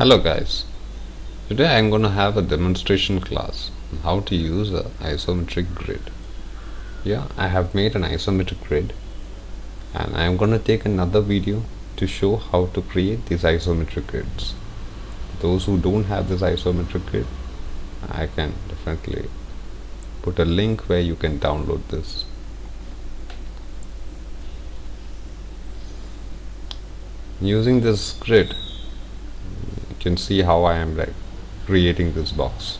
Hello guys, today I am going to have a demonstration class on how to use an isometric grid. Yeah, I have made an isometric grid and I am going to take another video to show how to create these isometric grids. Those who don't have this isometric grid, I can definitely put a link where you can download this. Using this grid, you can see how I am creating this box.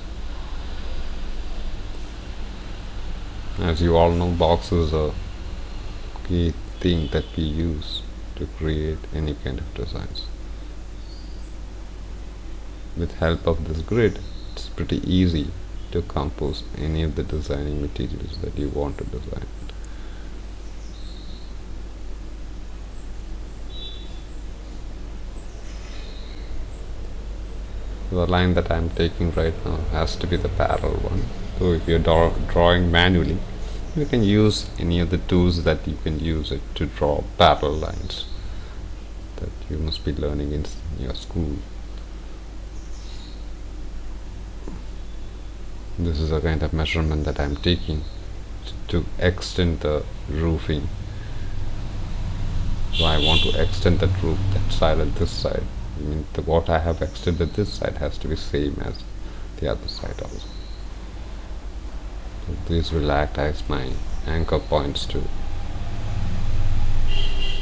As you all know, box is a key thing that we use to create any kind of designs. With help of this grid, it's pretty easy to compose any of the designing materials that you want to design. The line that I am taking right now has to be the parallel one. So if you're drawing manually, you can use any of the tools that you can use it to draw parallel lines that you must be learning in your school. This is a kind of measurement that I'm taking to extend the roofing. So I want to extend that roof, that side and this side. I mean, what I have extended this side has to be same as the other side also. So these will act as my anchor points to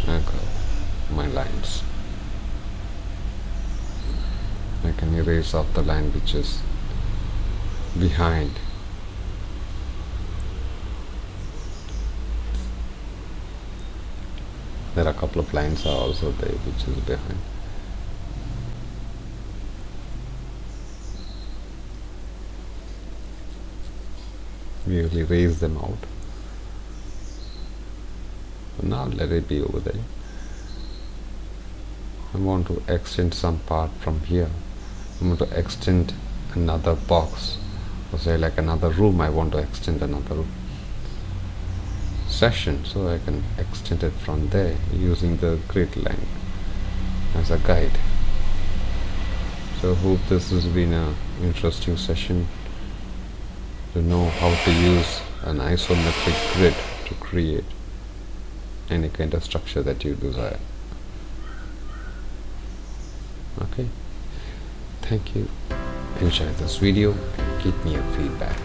anchor my lines. I can erase off the line which is behind. There are a couple of lines are also there which is behind. We will erase them out. So now let it be over there. I want to extend some part from here. I want to extend another box, or say like another room. I want to extend another section, so I can extend it from there using the grid line as a guide. So hope this has been an interesting session to know how to use an isometric grid to create any kind of structure that you desire. Okay, thank you. Enjoy this video and give me your feedback.